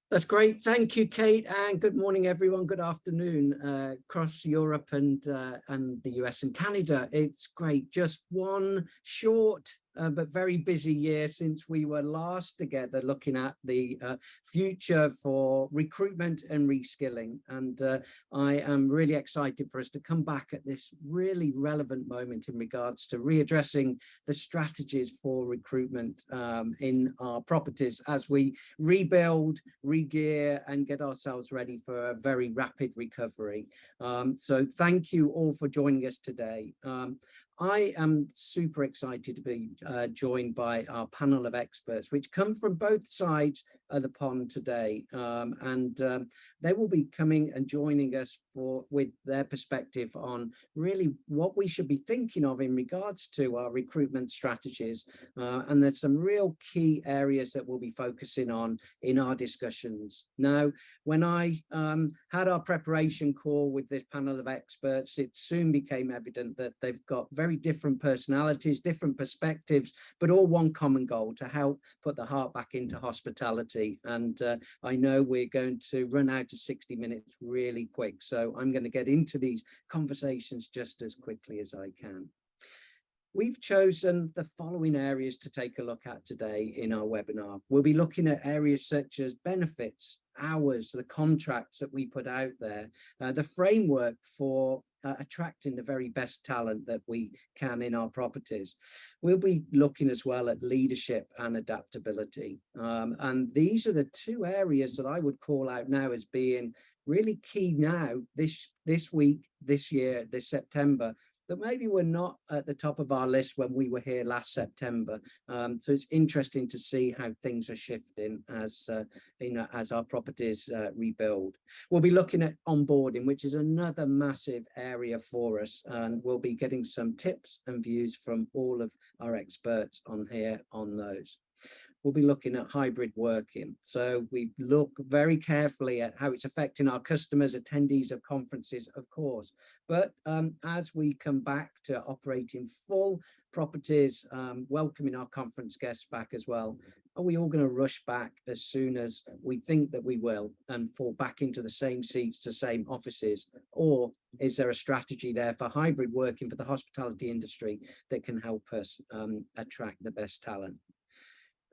That's great. Thank you, Kate, and good morning, everyone. Good afternoon across Europe and the US and Canada. It's great. Just one short but very busy year since we were last together looking at the future for recruitment and reskilling. And I am really excited for us to come back at this really relevant moment in regards to readdressing the strategies for recruitment in our properties as we rebuild, re-gear and get ourselves ready for a very rapid recovery. So thank you all for joining us today. I am super excited to be joined by our panel of experts, which come from both sides of the pond today. They will be coming and joining us with their perspective on really what we should be thinking of in regards to our recruitment strategies. And there's some real key areas that we'll be focusing on in our discussions. Now, when I had our preparation call with this panel of experts, it soon became evident that they've got very different personalities, different perspectives, but all one common goal: to help put the heart back into hospitality. And I know we're going to run out of 60 minutes really quick, so I'm going to get into these conversations just as quickly as I can. We've chosen the following areas to take a look at today in our webinar. We'll be looking at areas such as benefits, hours, the contracts that we put out there, the framework for attracting the very best talent that we can in our properties. We'll be looking as well at leadership and adaptability. And these are the two areas that I would call out now as being really key now, this week, this year, this September, that maybe were not at the top of our list when we were here last September. So it's interesting to see how things are shifting as as our properties rebuild. We'll be looking at onboarding, which is another massive area for us, and we'll be getting some tips and views from all of our experts on here on those. We'll be looking at hybrid working. So we look very carefully at how it's affecting our customers, attendees of conferences, of course. But as we come back to operating full properties, welcoming our conference guests back as well, are we all going to rush back as soon as we think that we will and fall back into the same seats, the same offices? Or is there a strategy there for hybrid working for the hospitality industry that can help us attract the best talent?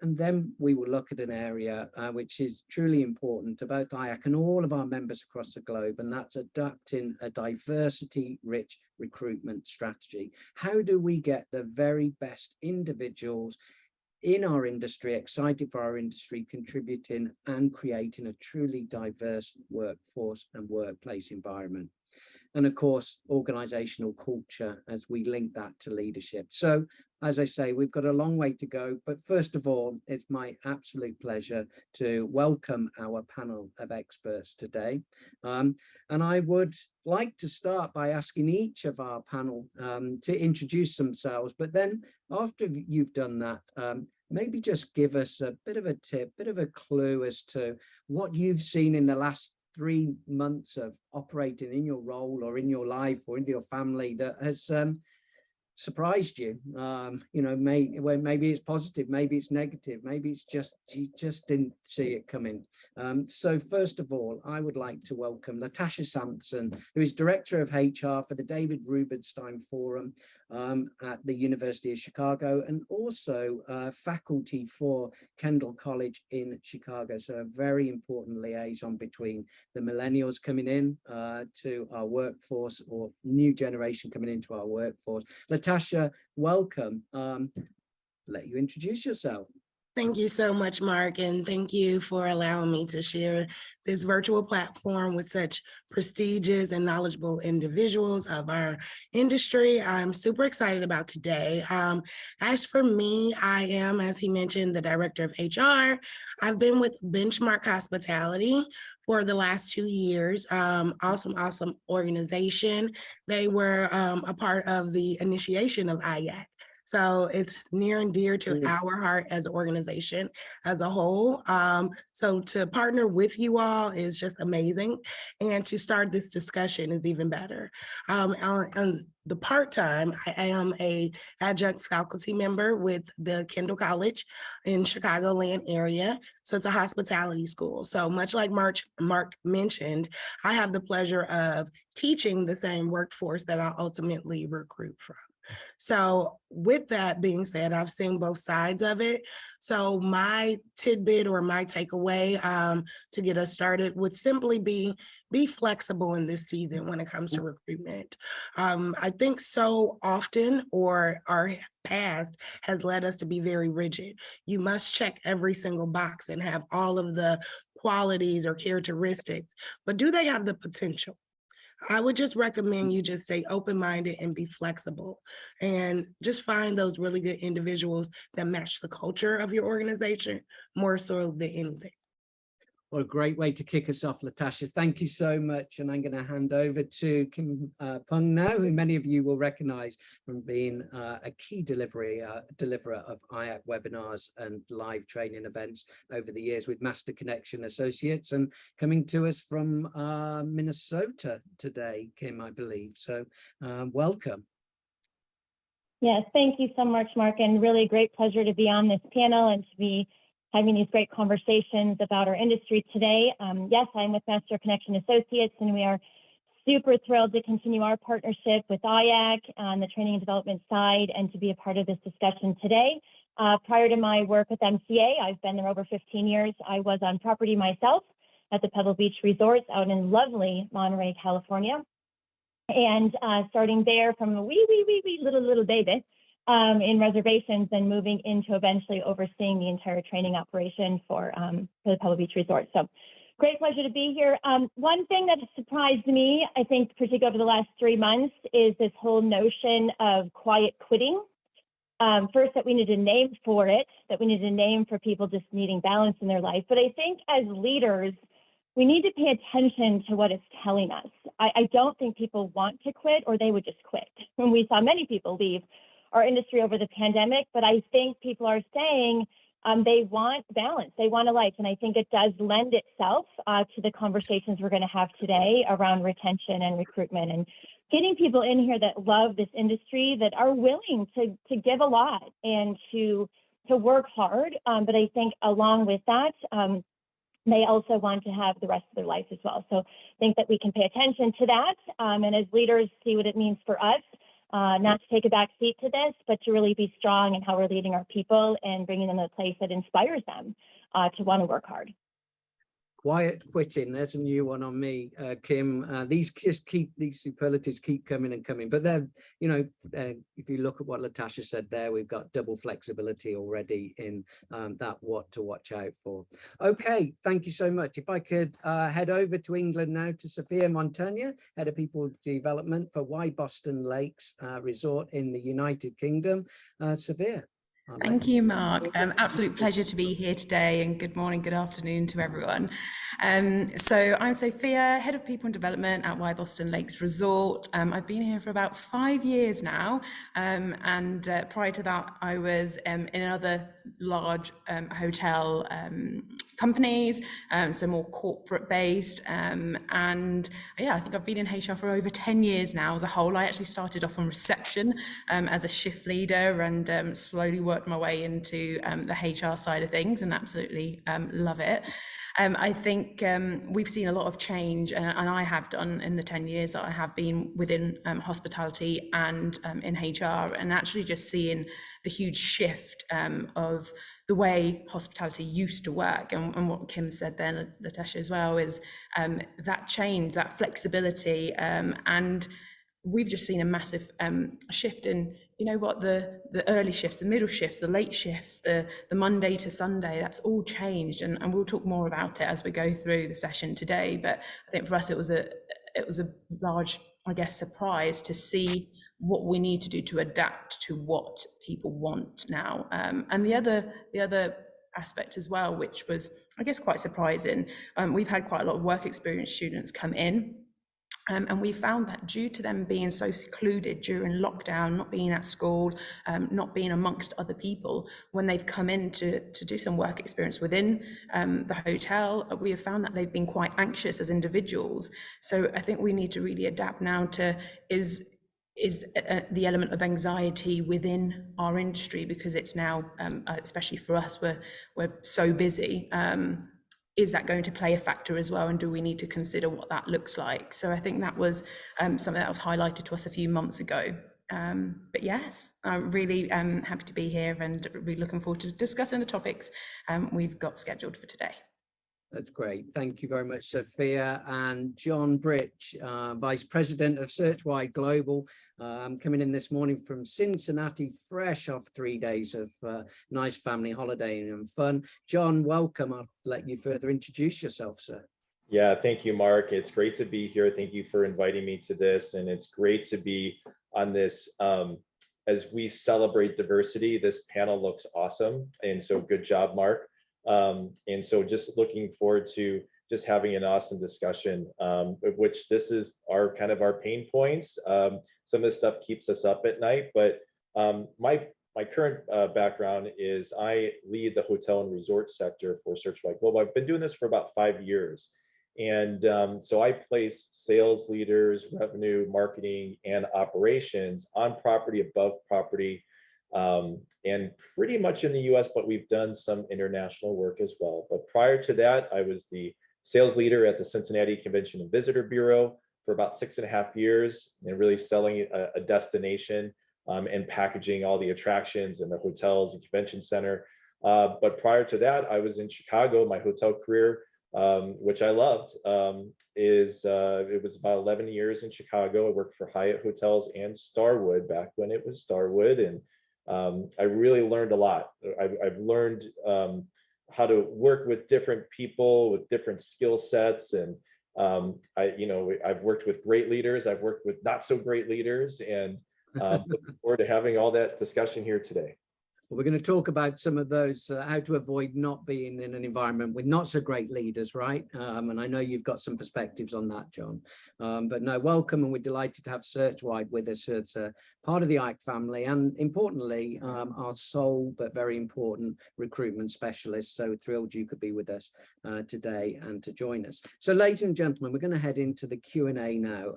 And then we will look at an area which is truly important to both IACC and all of our members across the globe, and that's adapting a diversity-rich recruitment strategy. How do we get the very best individuals in our industry, excited for our industry, contributing and creating a truly diverse workforce and workplace environment? And of course, organizational culture as we link that to leadership. So as I say, we've got a long way to go, but first of all, it's my absolute pleasure to welcome our panel of experts today. And I would like to start by asking each of our panel to introduce themselves, but then after you've done that, maybe just give us a bit of a tip, bit of a clue as to what you've seen in the last 3 months of operating in your role or in your life or in your family that has surprised you. Maybe it's positive, maybe it's negative, maybe it's just you just didn't see it coming. So first of all, I would like to welcome Latasha Sampson, who is Director of HR for the David Rubenstein Forum at the University of Chicago, and also faculty for Kendall College in Chicago. So a very important liaison between the millennials coming in to our workforce, or new generation coming into our workforce. Latasha, welcome. Let you introduce yourself. Thank you so much, Mark, and thank you for allowing me to share this virtual platform with such prestigious and knowledgeable individuals of our industry. I'm super excited about today. As for me, I am, as he mentioned, the Director of HR. I've been with Benchmark Hospitality for the last 2 years. Awesome organization. They were a part of the initiation of IACC. So it's near and dear to our heart as an organization as a whole. So to partner with you all is just amazing. And to start this discussion is even better. On the part-time, I am a adjunct faculty member with the Kendall College in Chicagoland area. So it's a hospitality school. So much like Mark mentioned, I have the pleasure of teaching the same workforce that I ultimately recruit from. So with that being said, I've seen both sides of it. So my tidbit or my takeaway to get us started would simply be flexible in this season when it comes to recruitment. I think so often, or our past has led us to be very rigid. You must check every single box and have all of the qualities or characteristics, but do they have the potential? I would just recommend you just stay open-minded and be flexible and just find those really good individuals that match the culture of your organization more so than anything. What a great way to kick us off, Latasha. Thank you so much. And I'm going to hand over to Kim Pung now, who many of you will recognize from being a key deliverer of IACC webinars and live training events over the years with Master Connection Associates, and coming to us from Minnesota today, Kim, I believe. So welcome. Yes, thank you so much, Mark, and really a great pleasure to be on this panel and to be having these great conversations about our industry today. Yes, I'm with Master Connection Associates, and we are super thrilled to continue our partnership with IACC on the training and development side and to be a part of this discussion today. Prior to my work with MCA, I've been there over 15 years. I was on property myself at the Pebble Beach Resorts out in lovely Monterey, California. And starting there from a wee little baby, in reservations and moving into eventually overseeing the entire training operation for the Pebble Beach Resort. So great pleasure to be here. One thing that surprised me, I think, particularly over the last 3 months, is this whole notion of quiet quitting. First, that we need a name for it, that we need a name for people just needing balance in their life. But I think as leaders, we need to pay attention to what it's telling us. I don't think people want to quit, or they would just quit. And we saw many people leave our industry over the pandemic, but I think people are saying they want balance, they want a life. And I think it does lend itself to the conversations we're going to have today around retention and recruitment and getting people in here that love this industry, that are willing to give a lot and to work hard. But I think along with that, they also want to have the rest of their life as well. So I think that we can pay attention to that and as leaders see what it means for us. Not to take a back seat to this, but to really be strong in how we're leading our people and bringing them to a place that inspires them to want to work hard. Quiet quitting, there's a new one on me, Kim. These superlatives keep coming and coming, but they're, if you look at what Latasha said there, we've got double flexibility already in that what to watch out for. Okay, thank you so much. If I could head over to England now to Sophia Montagna, Head of People Development for Wyboston Lakes Resort in the United Kingdom. Sophia. Thank you, Mark. Absolute pleasure to be here today, and good morning, good afternoon to everyone. So I'm Sophia, Head of People and Development at Wyboston Lakes Resort. I've been here for about 5 years now, and prior to that, I was in another large hotel companies, so more corporate based, and yeah, I think I've been in HR for over 10 years now as a whole. I actually started off on reception as a shift leader and slowly worked my way into the HR side of things, and absolutely love it. I think we've seen a lot of change, and I have done in the 10 years that I have been within hospitality and in HR, and actually just seeing the huge shift of the way hospitality used to work. And what Kim said then, Latasha as well, is that change, that flexibility, and we've just seen a massive shift in, the early shifts, the middle shifts, the late shifts, the Monday to Sunday, that's all changed. And we'll talk more about it as we go through the session today. But I think for us, it was a large, surprise to see what we need to do to adapt to what people want now. And the other aspect as well, which was, quite surprising, we've had quite a lot of work experience students come in. And we found that due to them being so secluded during lockdown, not being at school, not being amongst other people, when they've come in to do some work experience within the hotel, we have found that they've been quite anxious as individuals. So I think we need to really adapt now to is the element of anxiety within our industry, because it's now, especially for us, we're so busy. Is that going to play a factor as well? And do we need to consider what that looks like? So I think that was something that was highlighted to us a few months ago. But yes, I'm really happy to be here and really looking forward to discussing the topics we've got scheduled for today. That's great. Thank you very much, Sophia. And John Brich, Vice President of SearchWide Global, coming in this morning from Cincinnati, fresh off 3 days of nice family holiday and fun. John, welcome. I'll let you further introduce yourself, sir. Yeah, thank you, Mark. It's great to be here. Thank you for inviting me to this. And it's great to be on this as we celebrate diversity. This panel looks awesome. And so good job, Mark. And so just looking forward to just having an awesome discussion, which this is our kind of our pain points. Some of this stuff keeps us up at night, but my current background is I lead the hotel and resort sector for SearchWide Global. I've been doing this for about 5 years. And so I place sales leaders, revenue, marketing, and operations on property, above property, and pretty much in the US, but we've done some international work as well. But prior to that, I was the sales leader at the Cincinnati Convention and Visitor Bureau for about 6.5 years, and really selling a destination and packaging all the attractions and the hotels and convention center. But prior to that, I was in Chicago. My hotel career, which I loved, it was about 11 years in Chicago. I worked for Hyatt Hotels and Starwood back when it was Starwood, and I really learned a lot. I've learned how to work with different people with different skill sets, and I've worked with great leaders. I've worked with not so great leaders, and looking forward to having all that discussion here today. We're going to talk about some of those, how to avoid not being in an environment with not so great leaders, right? And I know you've got some perspectives on that, John. But no, welcome, and we're delighted to have SearchWide with us. It's a part of the IACC family, and importantly, our sole but very important recruitment specialist. So thrilled you could be with us today and to join us. So ladies and gentlemen, we're going to head into the Q&A now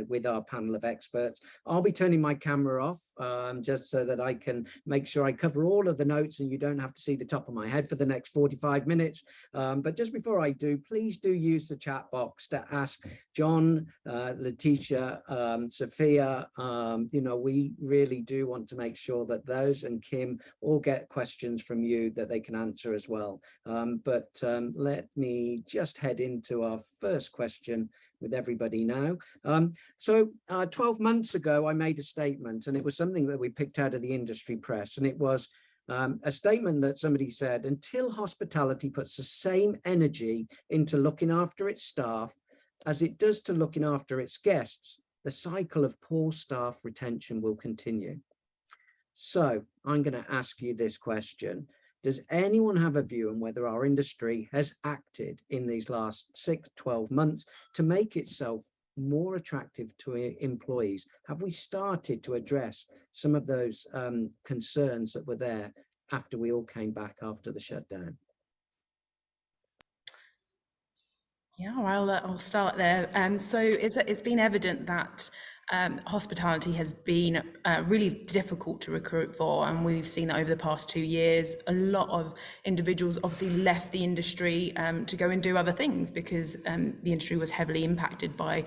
with our panel of experts. I'll be turning my camera off just so that I can make sure I cover all of the notes and you don't have to see the top of my head for the next 45 minutes. But just before I do, please do use the chat box to ask John, Latasha, Sophia. We really do want to make sure that those and Kim all get questions from you that they can answer as well. But let me just head into our first question with everybody now. So 12 months ago, I made a statement, and it was something that we picked out of the industry press, and it was a statement that somebody said, until hospitality puts the same energy into looking after its staff as it does to looking after its guests, the cycle of poor staff retention will continue. So I'm going to ask you this question. Does anyone have a view on whether our industry has acted in these last 6-12 months to make itself more attractive to employees? Have we started to address some of those concerns that were there after we all came back after the shutdown? Yeah, I'll start there. So it's been evident that hospitality has been really difficult to recruit for, and we've seen that over the past 2 years. A lot of individuals obviously left the industry to go and do other things because the industry was heavily impacted by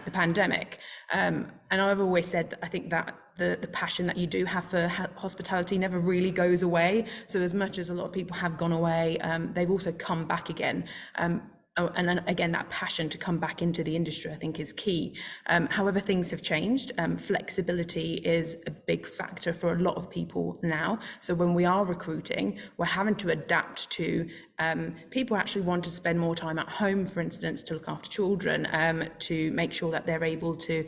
the pandemic. And I've always said that I think that the passion that you do have for hospitality never really goes away. So as much as a lot of people have gone away, they've also come back again. And then again, that passion to come back into the industry, I think, is key. However, things have changed. Flexibility is a big factor for a lot of people now. So when we are recruiting, we're having to adapt to people actually want to spend more time at home, for instance, to look after children, to make sure that they're able to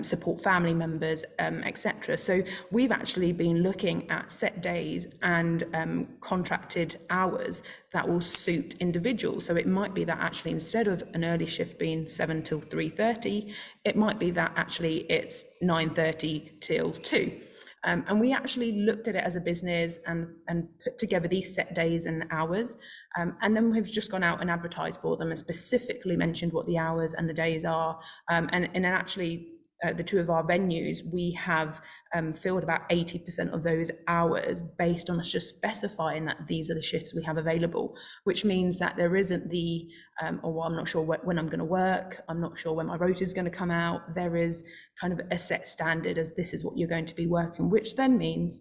support family members, etc. So we've actually been looking at set days and contracted hours that will suit individuals. So it might be that actually instead of an early shift being 7 till 3:30, it might be that actually it's 9:30 till 2. And we actually looked at it as a business and put together these set days and hours. And then we've just gone out and advertised for them and specifically mentioned what the hours and the days are. And actually, the two of our venues, we have filled about 80% of those hours based on us just specifying that these are the shifts we have available, which means that there isn't the, well, I'm not sure when I'm going to work, I'm not sure when my rota is going to come out. There is kind of a set standard as this is what you're going to be working, which then means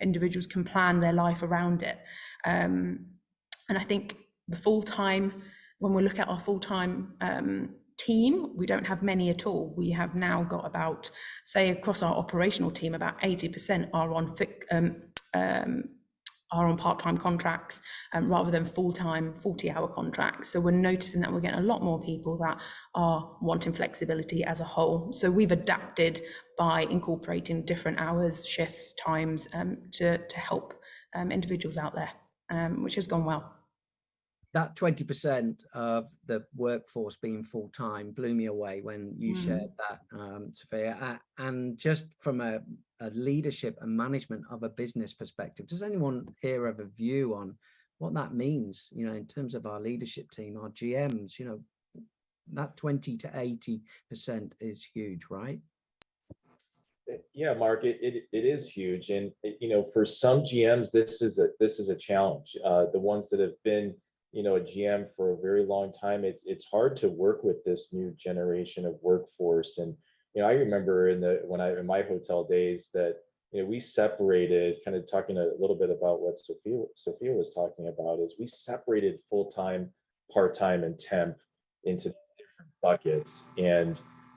individuals can plan their life around it. And I think the full-time, when we look at our full-time team, we don't have many at all. We have now got about, say, across our operational team, about 80% are on part-time contracts rather than full-time 40-hour contracts. So we're noticing that we're getting a lot more people that are wanting flexibility as a whole. So we've adapted by incorporating different hours, shifts, times to help individuals out there, which has gone well. That 20% of the workforce being full-time blew me away when you shared that, Sophia. And just from a leadership and management of a business perspective, does anyone here have a view on what that means, you know, in terms of our leadership team, our GMs? You know, that 20 to 80% is huge, right? Yeah, Mark, it is huge. And, you know, for some GMs, this is a challenge. The ones that have been, you know, a GM for a very long time, it's hard to work with this new generation of workforce. And, you know, I remember in my hotel days that, you know, we separated, kind of talking a little bit about what Sophia was talking about, is we separated full-time, part-time, and temp into different buckets.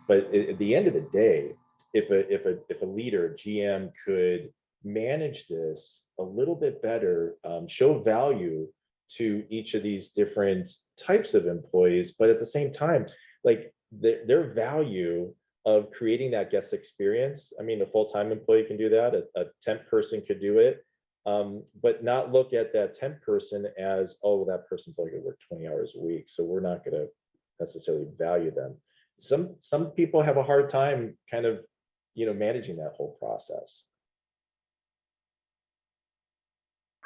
But at the end of the day, if a leader, GM, could manage this a little bit better, show value to each of these different types of employees, but at the same time, like their value of creating that guest experience. I mean, a full-time employee can do that, a temp person could do it, but not look at that temp person as, oh, that person's only gonna work 20 hours a week, so we're not gonna necessarily value them. Some people have a hard time kind of, you know, managing that whole process.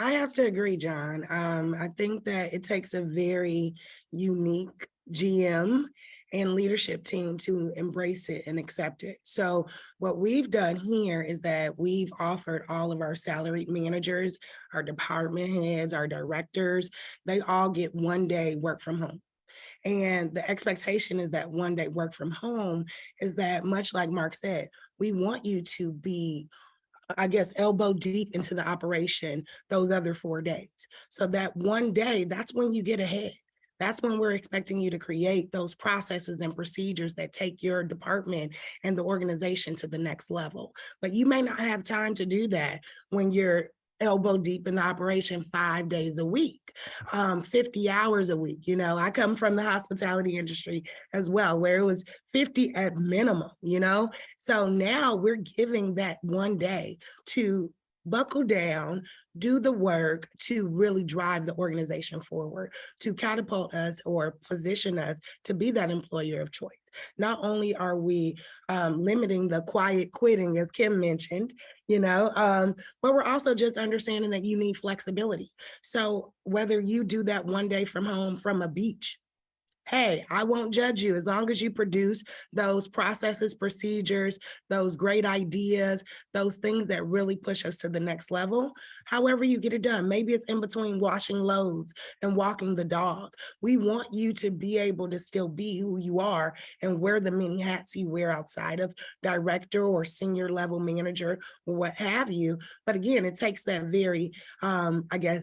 I have to agree, John. I think that it takes a very unique GM and leadership team to embrace it and accept it. So what we've done here is that we've offered all of our salaried managers, our department heads, our directors, they all get 1 day work from home. And the expectation is that 1 day work from home is that, much like Mark said, we want you to be, I guess, elbow deep into the operation those other 4 days. So that 1 day, that's when you get ahead. That's when we're expecting you to create those processes and procedures that take your department and the organization to the next level. But you may not have time to do that when you're elbow deep in the operation 5 days a week, 50 hours a week. You know, I come from the hospitality industry as well, where it was 50 at minimum, you know? So now we're giving that 1 day to buckle down, do the work to really drive the organization forward, to catapult us or position us to be that employer of choice. Not only are we limiting the quiet quitting, as Kim mentioned, you know, but we're also just understanding that you need flexibility. So whether you do that 1 day from home from a beach, hey, I won't judge you as long as you produce those processes, procedures, those great ideas, those things that really push us to the next level. However you get it done, maybe it's in between washing loads and walking the dog. We want you to be able to still be who you are and wear the many hats you wear outside of director or senior level manager or what have you. But again, it takes that very, I guess,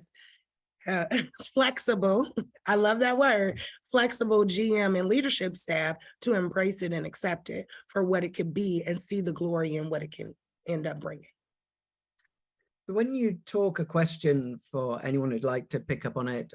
flexible, I love that word, flexible GM and leadership staff to embrace it and accept it for what it could be and see the glory in what it can end up bringing. When you talk, a question for anyone who'd like to pick up on it,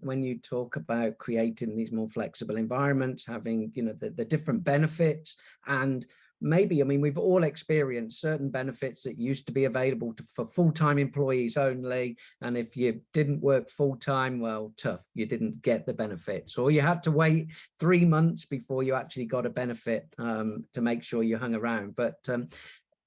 when you talk about creating these more flexible environments, having, you know, the different benefits, and maybe, I mean, we've all experienced certain benefits that used to be available for full-time employees only. And if you didn't work full-time, well, tough, you didn't get the benefits, or you had to wait 3 months before you actually got a benefit to make sure you hung around. But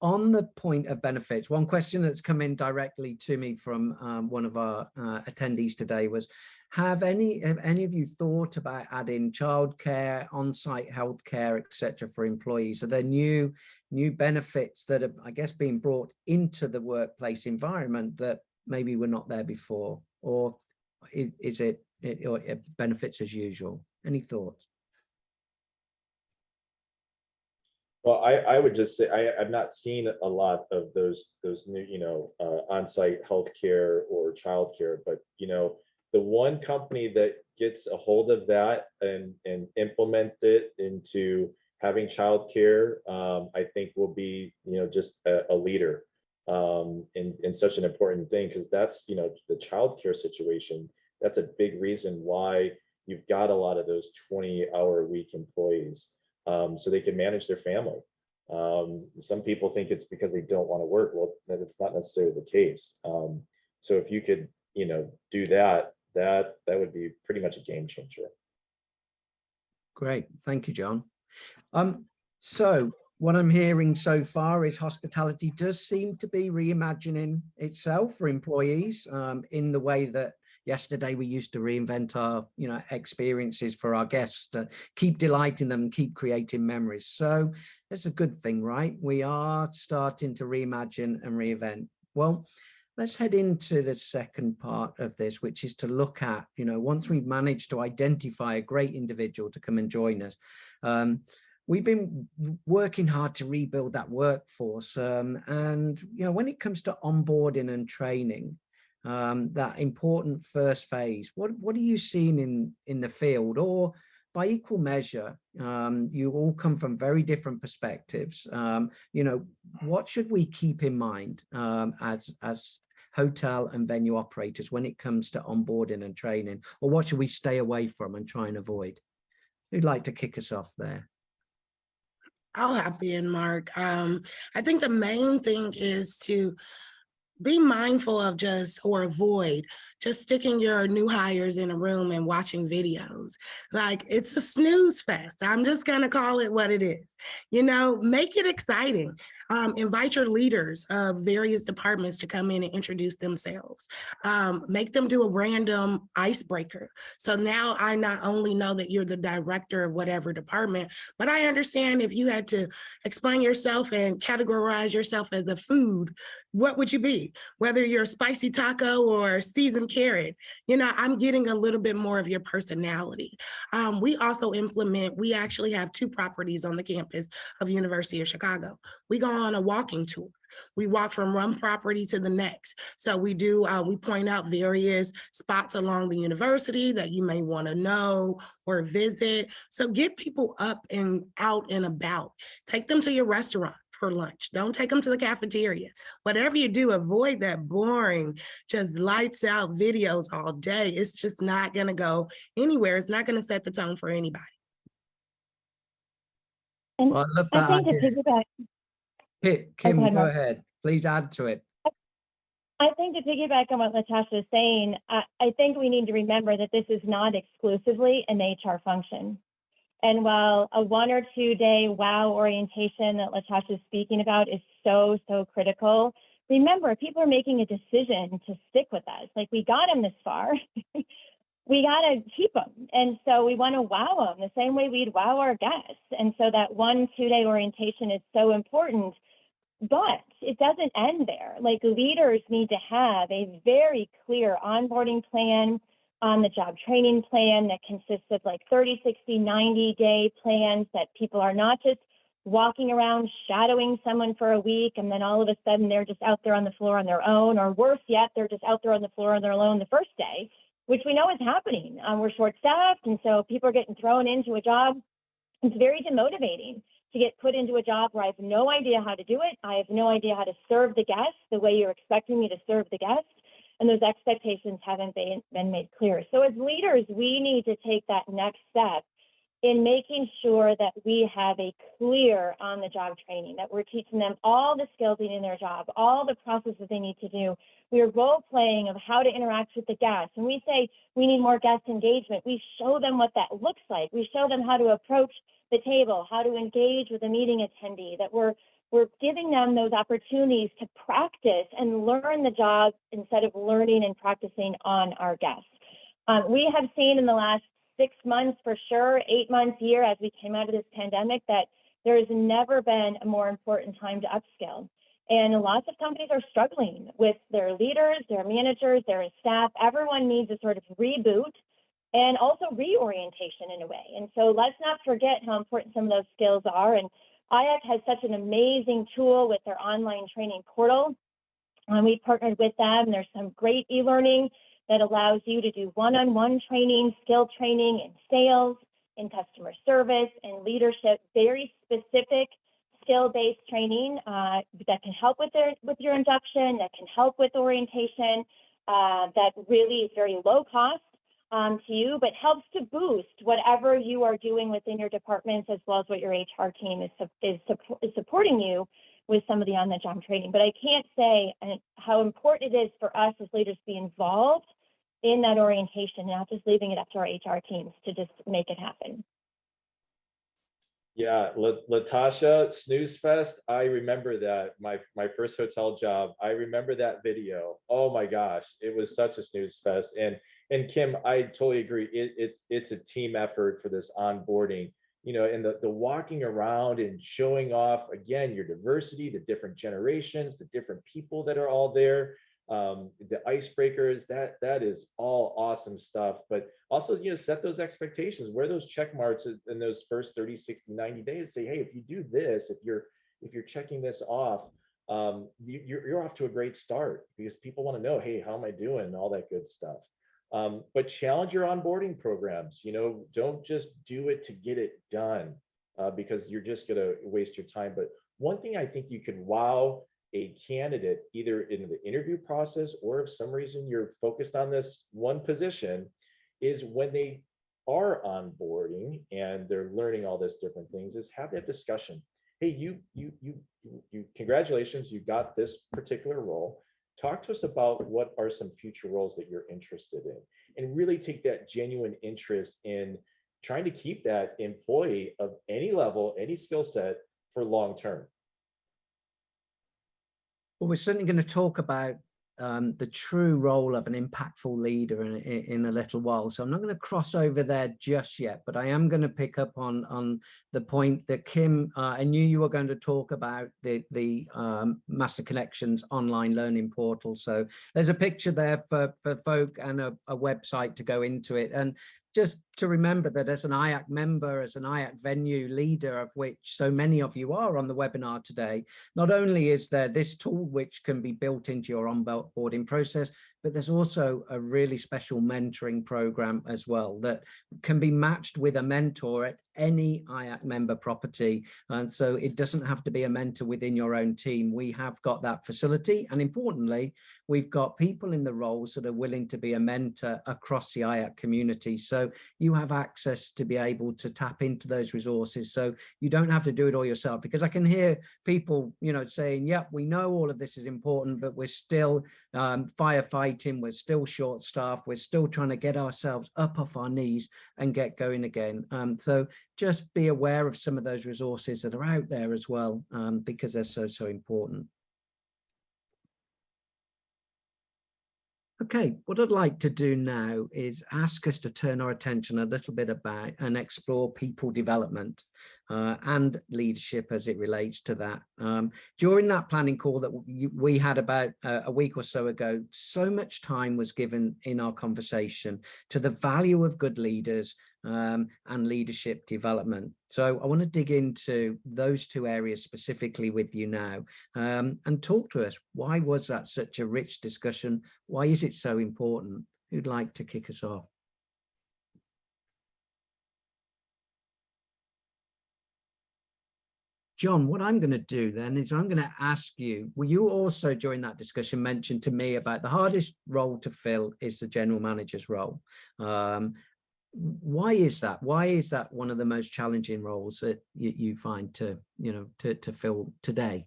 on the point of benefits, one question that's come in directly to me from one of our attendees today was, have any of you thought about adding childcare, on-site healthcare, etc. for employees? Are there new benefits that are, I guess, being brought into the workplace environment that maybe were not there before? Or is it benefits as usual? Any thoughts? Well, I would just say I've not seen a lot of those new, you know, on-site healthcare or childcare, but, you know, the one company that gets a hold of that and implement it into having childcare, I think will be, you know, just a leader in such an important thing, because that's, you know, the childcare situation. That's a big reason why you've got a lot of those 20-hour-a-week employees. So they can manage their family. Some people think it's because they don't want to work. Well, that's not necessarily the case. So if you could, you know, do that, that would be pretty much a game changer. Great, thank you, John. So what I'm hearing so far is hospitality does seem to be reimagining itself for employees in the way that yesterday we used to reinvent our, you know, experiences for our guests to keep delighting them, keep creating memories. So that's a good thing, right? We are starting to reimagine and reinvent. Well, let's head into the second part of this, which is to look at, you know, once we've managed to identify a great individual to come and join us, we've been working hard to rebuild that workforce. And, you know, when it comes to onboarding and training, that important first phase, what are you seeing in the field? Or by equal measure, you all come from very different perspectives. You know, what should we keep in mind as hotel and venue operators when it comes to onboarding and training? Or what should we stay away from and try and avoid? Who'd like to kick us off there? I'll hop in, Mark. I think the main thing is to be mindful of or avoid just sticking your new hires in a room and watching videos. Like, it's a snooze fest. I'm just gonna call it what it is. You know, make it exciting. Invite your leaders of various departments to come in and introduce themselves. Make them do a random icebreaker. So now I not only know that you're the director of whatever department, but I understand if you had to explain yourself and categorize yourself as a food, what would you be? Whether you're a spicy taco or seasoned carrot, you know, I'm getting a little bit more of your personality. We also we actually have 2 properties on the campus of University of Chicago. We go on a walking tour. We walk from one property to the next. So we point out various spots along the university that you may want to know or visit. So get people up and out and about. Take them to your restaurant for lunch. Don't take them to the cafeteria. Whatever you do, avoid that boring, just lights out videos all day. It's just not going to go anywhere. It's not going to set the tone for anybody. And well, I love that I think idea. to piggyback, Kim, go ahead. Please add to it. I think to piggyback on what Latasha is saying, I think we need to remember that this is not exclusively an HR function. And while a 1 or 2 day wow orientation that Latasha is speaking about is so critical, remember, people are making a decision to stick with us. Like, we got them this far. We got to keep them. And so we want to wow them the same way we'd wow our guests. And so that 1 2 day orientation is so important, but it doesn't end there. Like, leaders need to have a very clear onboarding plan, on the job training plan that consists of like 30, 60, 90-day plans, that people are not just walking around shadowing someone for a week and then all of a sudden they're just out there on the floor on their own, or worse yet, they're just out there on the floor on their own the first day, which we know is happening. We're short-staffed, and so people are getting thrown into a job. It's very demotivating. to get put into a job where I have no idea how to do it. I have no idea how to serve the guest the way you're expecting me to serve the guest. And those expectations haven't been made clear. So as leaders, we need to take that next step in making sure that we have a clear on-the-job training, that we're teaching them all the skills they need in their job, all the processes they need to do. We are role-playing of how to interact with the guests. When we say we need more guest engagement, we show them what that looks like. We show them how to approach the table, how to engage with a meeting attendee, that we're giving them those opportunities to practice and learn the job instead of learning and practicing on our guests. We have seen in the last 6 months, for sure, 8 months, year, as we came out of this pandemic, that there has never been a more important time to upskill. And lots of companies are struggling with their leaders, their managers, their staff. Everyone needs a sort of reboot and also reorientation in a way. And so let's not forget how important some of those skills are. And IACC has such an amazing tool with their online training portal. We partnered with them. There's some great e-learning that allows you to do one-on-one training, skill training in sales, in customer service, and leadership, very specific skill-based training that can help with your induction, that can help with orientation, that really is very low cost to you, but helps to boost whatever you are doing within your departments, as well as what your HR team is supporting you with some of the on-the-job training. But I can't say how important it is for us as leaders to be involved in that orientation, not just leaving it up to our HR teams to just make it happen. Yeah, Latasha, Snooze Fest, I remember that, my first hotel job, I remember that video. Oh my gosh, it was such a snooze fest. And Kim, I totally agree. It's a team effort for this onboarding, you know, and the walking around and showing off, again, your diversity, the different generations, the different people that are all there. The icebreakers, that is all awesome stuff, but also, you know, set those expectations, wear those check marks in those first 30, 60, 90 days, say, hey, if you do this, if you're checking this off, you're off to a great start, because people want to know, hey, how am I doing, and all that good stuff. But challenge your onboarding programs, you know, don't just do it to get it done, because you're just going to waste your time. But one thing I think you can wow a candidate, either in the interview process, or if some reason you're focused on this one position, is when they are onboarding and they're learning all this different things, is have that discussion. Hey, you congratulations, you got this particular role. Talk to us about what are some future roles that you're interested in, and really take that genuine interest in trying to keep that employee of any level, any skill set, for long term. Well, we're certainly going to talk about the true role of an impactful leader in a little while. So I'm not going to cross over there just yet, but I am going to pick up on the point that Kim, I knew you were going to talk about the Master Connections online learning portal. So there's a picture there for folk, and a website to go into it. And just to remember that as an IACC member, as an IACC venue leader, of which so many of you are on the webinar today, not only is there this tool which can be built into your onboarding process, but there's also a really special mentoring program as well that can be matched with a mentor at any IACC member property. And so it doesn't have to be a mentor within your own team. We have got that facility. And importantly, we've got people in the roles that are willing to be a mentor across the IACC community. So you have access to be able to tap into those resources. So you don't have to do it all yourself, because I can hear people, you know, saying, yep, we know all of this is important, but we're still firefighting, we're still short staffed, we're still trying to get ourselves up off our knees and get going again. So just be aware of some of those resources that are out there as well, because they're so important. Okay, what I'd like to do now is ask us to turn our attention a little bit about and explore people development and leadership as it relates to that. During that planning call that we had about a week or so ago, so much time was given in our conversation to the value of good leaders and leadership development. So I want to dig into those two areas specifically with you now, and talk to us. Why was that such a rich discussion? Why is it so important? Who'd like to kick us off? John, what I'm going to do then is I'm going to ask you, will you also during that discussion mention to me about the hardest role to fill is the general manager's role? Why is that? Why is that one of the most challenging roles that you find to fill today?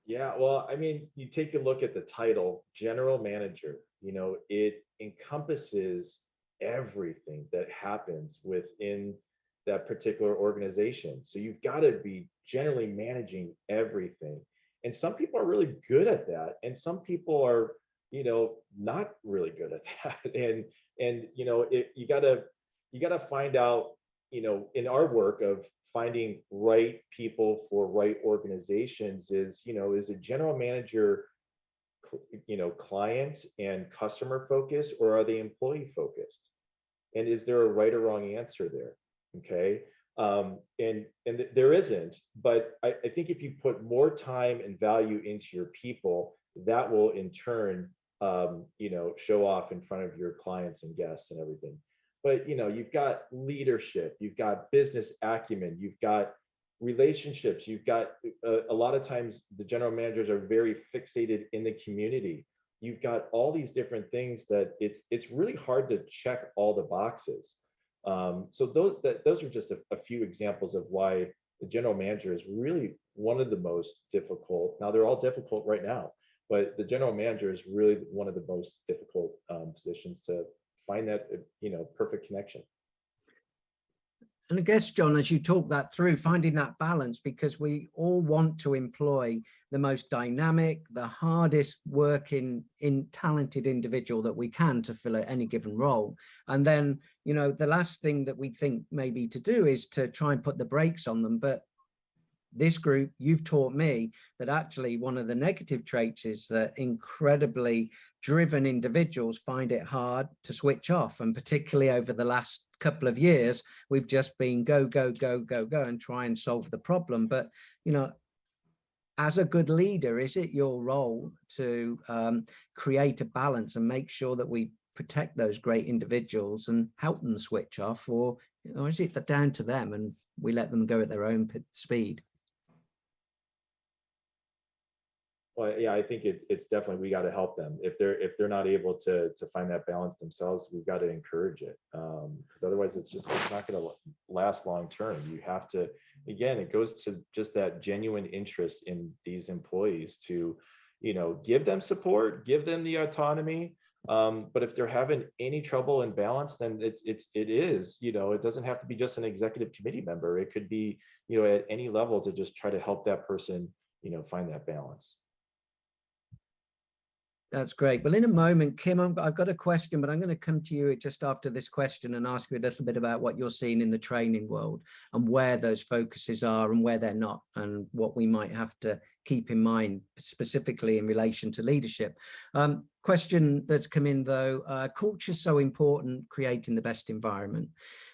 Yeah, well, I mean, you take a look at the title, general manager, it encompasses everything that happens within that particular organization. So you've got to be generally managing everything. And some people are really good at that. And some people are, not really good at that. And you gotta find out, in our work of finding right people for right organizations is a general manager, client and customer focused, or are they employee focused? And is there a right or wrong answer there? Okay. And there isn't, but I think if you put more time and value into your people, that will in turn, show off in front of your clients and guests and everything. But you've got leadership, you've got business acumen, you've got relationships, you've got a lot of times the general managers are very fixated in the community. You've got all these different things that it's really hard to check all the boxes. So those are just a few examples of why the general manager is really one of the most difficult. Now they're all difficult right now, but the general manager is really one of the most difficult positions to find that perfect connection. And I guess, John, as you talk that through, finding that balance, because we all want to employ the most dynamic, the hardest working, talented individual that we can to fill any given role. And then, the last thing that we think maybe to do is to try and put the brakes on them. But this group, you've taught me that actually one of the negative traits is that incredibly driven individuals find it hard to switch off. And particularly over the last couple of years, we've just been go, go, go, go, go and try and solve the problem. But, as a good leader, is it your role to create a balance and make sure that we protect those great individuals and help them switch off, or is it down to them and we let them go at their own speed? Well, yeah, I think it's definitely, we got to help them. If they're not able to find that balance themselves, we've got to encourage it, because otherwise it's not going to last long term. You have to, again, it goes to just that genuine interest in these employees to, give them support, give them the autonomy. But if they're having any trouble in balance, then it is, it doesn't have to be just an executive committee member. It could be, at any level to just try to help that person, find that balance. That's great. Well, in a moment, Kim, I've got a question, but I'm going to come to you just after this question and ask you a little bit about what you're seeing in the training world and where those focuses are and where they're not, and what we might have to keep in mind specifically in relation to leadership. Question that's come in though, culture is so important, creating the best environment.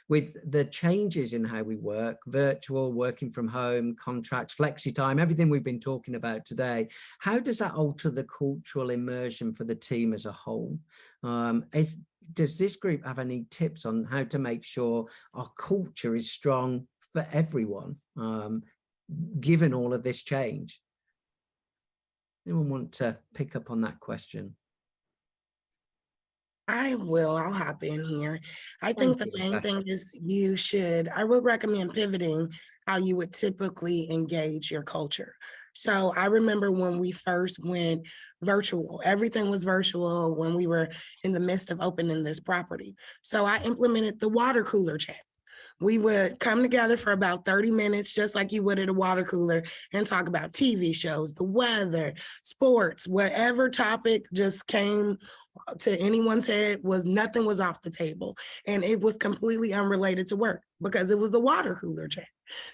With the changes in how we work, virtual, working from home, contracts, flexi time, everything we've been talking about today, how does that alter the cultural immersion for the team as a whole? Does this group have any tips on how to make sure our culture is strong for everyone, given all of this change? Anyone want to pick up on that question? I'll hop in here. I think the main thing is I would recommend pivoting how you would typically engage your culture. So I remember when we first went virtual, everything was virtual when we were in the midst of opening this property. So I implemented the water cooler chat. We would come together for about 30 minutes, just like you would at a water cooler, and talk about TV shows, the weather, sports, whatever topic just came to anyone's head. Nothing was off the table. And it was completely unrelated to work because it was the water cooler chat.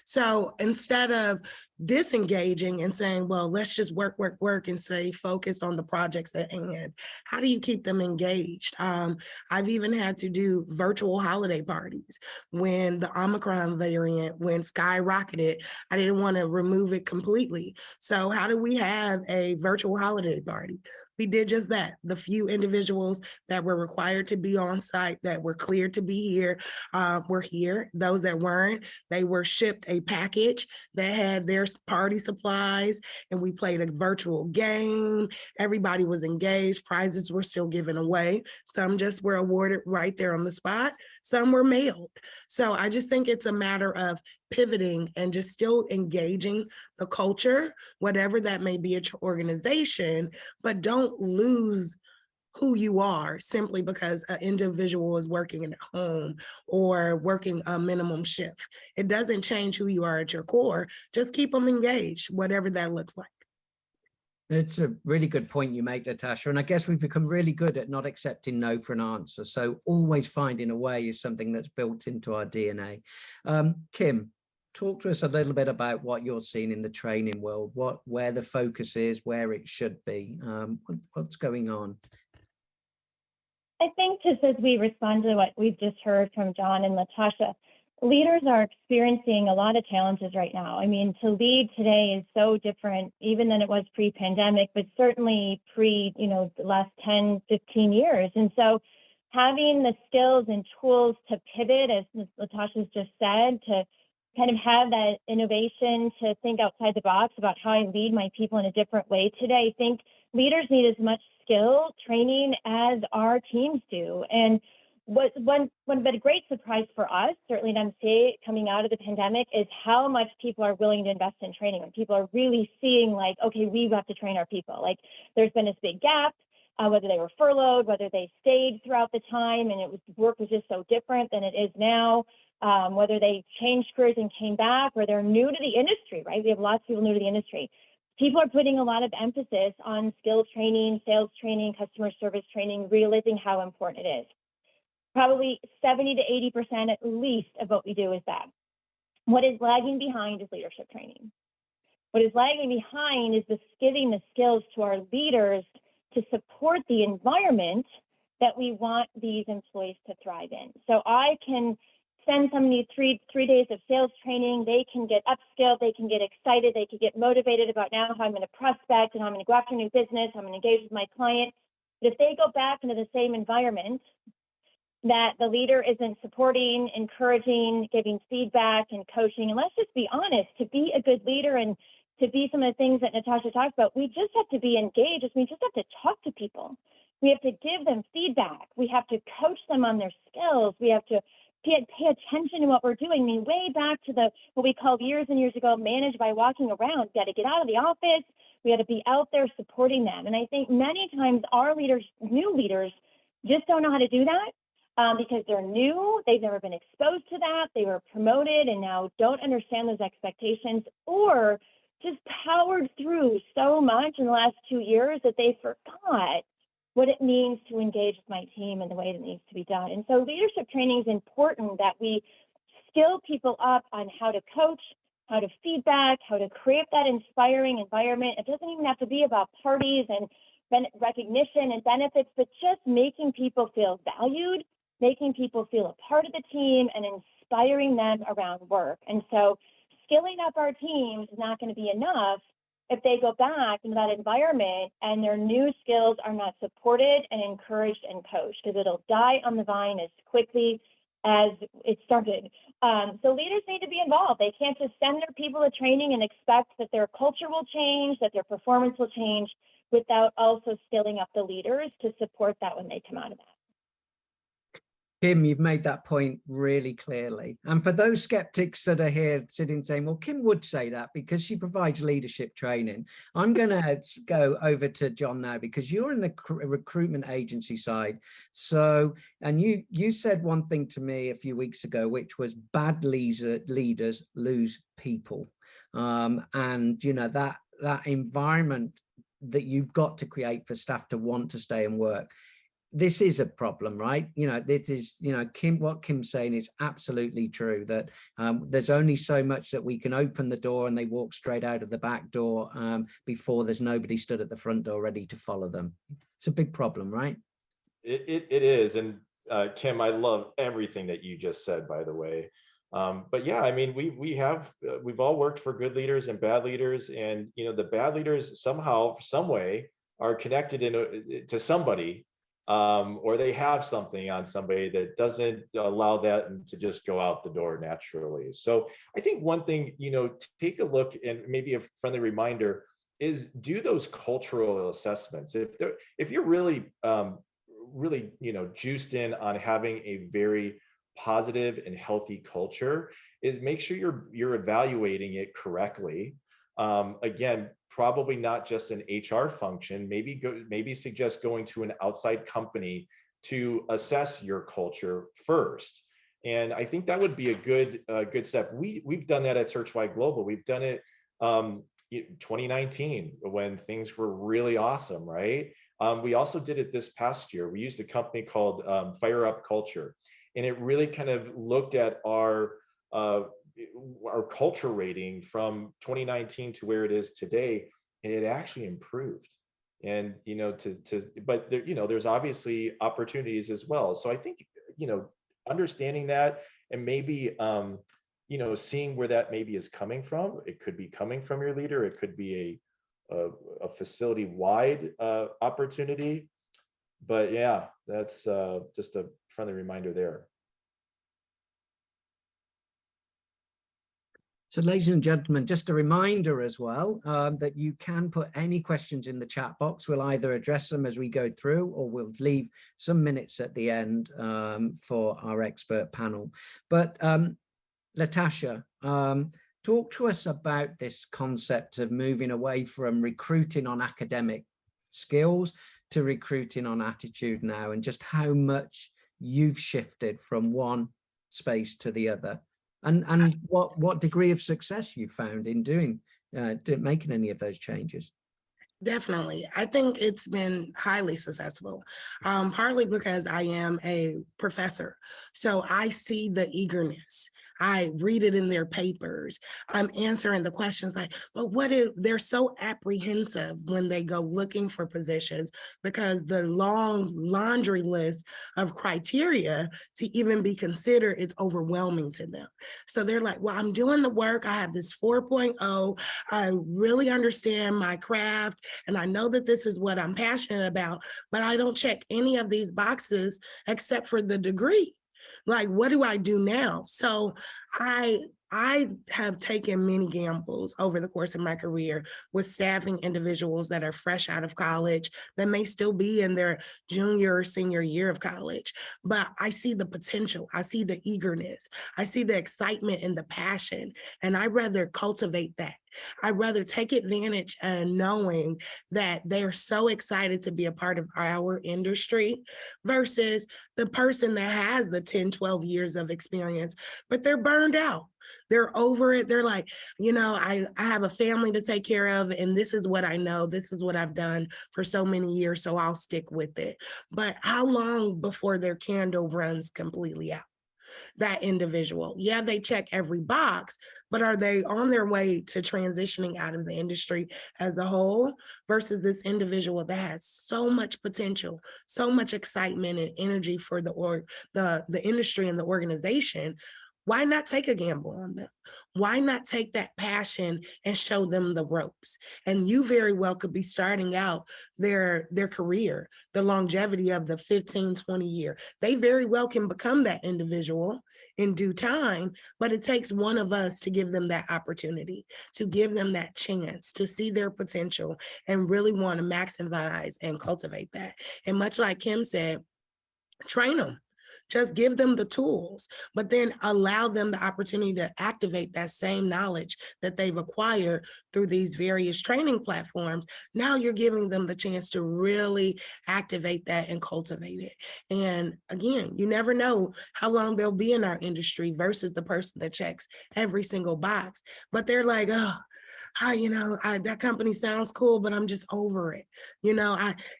So instead of disengaging and saying, well, let's just work and stay focused on the projects at hand, how do you keep them engaged? I've even had to do virtual holiday parties when the Omicron variant, when skyrocketed, I didn't want to remove it completely. So how do we have a virtual holiday party? We did just that. The few individuals that were required to be on site, that were cleared to be here, were here. Those that weren't, they were shipped a package that had their party supplies, and we played a virtual game. Everybody was engaged. Prizes were still given away. Some just were awarded right there on the spot. Some were mailed. So I just think it's a matter of pivoting and just still engaging the culture, whatever that may be at your organization, but don't lose who you are simply because an individual is working at home or working a minimum shift. It doesn't change who you are at your core. Just keep them engaged, whatever that looks like. It's a really good point you make, Latasha. And I guess we've become really good at not accepting no for an answer. So always finding a way is something that's built into our DNA. Kim, talk to us a little bit about what you're seeing in the training world, where the focus is, where it should be, what's going on. I think just as we respond to what we've just heard from John and Latasha, leaders are experiencing a lot of challenges right now. I mean, to lead today is so different even than it was pre-pandemic, but certainly the last 10, 15 years. And so having the skills and tools to pivot, as Latasha's just said, to kind of have that innovation, to think outside the box about how I lead my people in a different way today. I think leaders need as much skill training as our teams do. And what's been a great surprise for us, certainly at MCA coming out of the pandemic, is how much people are willing to invest in training. When people are really seeing like, okay, we have to train our people. Like there's been this big gap, whether they were furloughed, whether they stayed throughout the time, and work was just so different than it is now. Whether they changed careers and came back, or they're new to the industry, right? We have lots of people new to the industry. People are putting a lot of emphasis on skills training, sales training, customer service training, realizing how important it is. Probably 70 to 80% at least of what we do is that. What is lagging behind is leadership training. What is lagging behind is giving the skills to our leaders to support the environment that we want these employees to thrive in. So I can send somebody three days of sales training, they can get upskilled, they can get excited, they can get motivated about now how I'm going to prospect and how I'm going to go after new business, how I'm going to engage with my client. But if they go back into the same environment that the leader isn't supporting, encouraging, giving feedback and coaching, and let's just be honest, to be a good leader and to be some of the things that Latasha talked about, we just have to be engaged. We just have to talk to people. We have to give them feedback. We have to coach them on their skills. We have to pay attention to what we're doing. I mean, way back to what we called years and years ago, manage by walking around. We got to get out of the office. We got to be out there supporting them. And I think many times our leaders, new leaders, just don't know how to do that because they're new. They've never been exposed to that. They were promoted and now don't understand those expectations, or just powered through so much in the last 2 years that they forgot what it means to engage with my team and the way that it needs to be done. And so leadership training is important, that we skill people up on how to coach, how to feedback, how to create that inspiring environment. It doesn't even have to be about parties and recognition and benefits, but just making people feel valued, making people feel a part of the team, and inspiring them around work. And so skilling up our teams is not going to be enough if they go back into that environment and their new skills are not supported and encouraged and coached, because it'll die on the vine as quickly as it started. So leaders need to be involved. They can't just send their people to training and expect that their culture will change, that their performance will change, without also skilling up the leaders to support that when they come out of that. Kim, you've made that point really clearly. And for those skeptics that are here sitting saying, well, Kim would say that because she provides leadership training. I'm going to go over to John now, because you're in the recruitment agency side. So, and you said one thing to me a few weeks ago, which was bad leaders lose people. And, you know, that environment that you've got to create for staff to want to stay and work. This is a problem, right? You know, it is, you know, what Kim's saying is absolutely true, that there's only so much that we can open the door and they walk straight out of the back door before there's nobody stood at the front door ready to follow them. It's a big problem, right? It is. And Kim, I love everything that you just said, by the way. But yeah, I mean, we've all worked for good leaders and bad leaders, and, you know, the bad leaders somehow, some way, are connected to somebody, or they have something on somebody that doesn't allow that to just go out the door naturally. So I think one thing, take a look, and maybe a friendly reminder is do those cultural assessments. If you're really, juiced in on having a very positive and healthy culture, is make sure you're evaluating it correctly. Again, probably not just an HR function, maybe suggest going to an outside company to assess your culture first. And I think that would be a good step. We've done that at SearchWide Global. We've done it 2019 when things were really awesome, right? We also did it this past year. We used a company called Fire Up Culture, and it really kind of looked at our culture rating from 2019 to where it is today, and it actually improved. And but there, there's obviously opportunities as well. So I think understanding that, and maybe seeing where that maybe is coming from. It could be coming from your leader. It could be a facility-wide opportunity. But yeah, that's just a friendly reminder there. So ladies and gentlemen, just a reminder as well that you can put any questions in the chat box. We'll either address them as we go through, or we'll leave some minutes at the end for our expert panel. But Latasha, talk to us about this concept of moving away from recruiting on academic skills to recruiting on attitude now, and just how much you've shifted from one space to the other. And what degree of success you found in making any of those changes? Definitely. I think it's been highly successful, partly because I am a professor. So I see the eagerness. I read it in their papers. I'm answering the questions like, but what if they're so apprehensive when they go looking for positions, because the long laundry list of criteria to even be considered is overwhelming to them. So they're like, well, I'm doing the work. I have this 4.0. I really understand my craft, and I know that this is what I'm passionate about, but I don't check any of these boxes except for the degree. Like, what do I do now? So I have taken many gambles over the course of my career with staffing individuals that are fresh out of college, that may still be in their junior or senior year of college. But I see the potential. I see the eagerness. I see the excitement and the passion. And I'd rather cultivate that. I'd rather take advantage and knowing that they're so excited to be a part of our industry versus the person that has the 10, 12 years of experience, but they're burned out. They're over it. They're like, I have a family to take care of, and this is what I know. This is what I've done for so many years, so I'll stick with it. But how long before their candle runs completely out? That individual, yeah, they check every box, but are they on their way to transitioning out of the industry as a whole versus this individual that has so much potential, so much excitement and energy for the industry and the organization? Why not take a gamble on them? Why not take that passion and show them the ropes? And you very well could be starting out their career, the longevity of the 15, 20 year. They very well can become that individual in due time, but it takes one of us to give them that opportunity, to give them that chance to see their potential and really want to maximize and cultivate that. And much like Kim said, train them. Just give them the tools, but then allow them the opportunity to activate that same knowledge that they've acquired through these various training platforms. Now you're giving them the chance to really activate that and cultivate it. And again, you never know how long they'll be in our industry versus the person that checks every single box, but they're like, oh, that company sounds cool, but I'm just over it.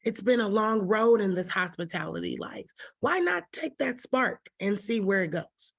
It's been a long road in this hospitality life. Why not take that spark and see where it goes?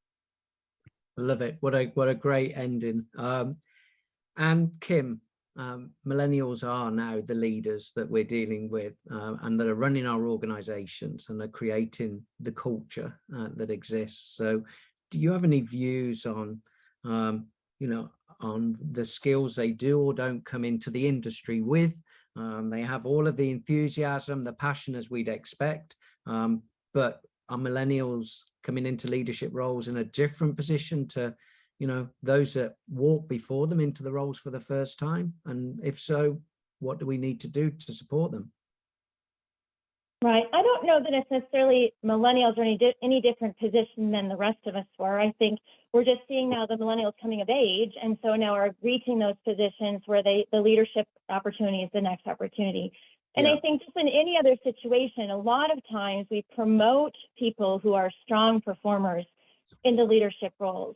Love it. What a great ending. And Kim, millennials are now the leaders that we're dealing with and that are running our organizations and are creating the culture that exists. So do you have any views on, on the skills they do or don't come into the industry with, They have all of the enthusiasm, the passion as we'd expect, but are millennials coming into leadership roles in a different position to, those that walk before them into the roles for the first time? And if so, what do we need to do to support them? Right. I don't know that it's necessarily millennials are any different position than the rest of us were. I think we're just seeing now the millennials coming of age, and so now are reaching those positions where the leadership opportunity is the next opportunity. And I think just in any other situation, a lot of times we promote people who are strong performers into leadership roles,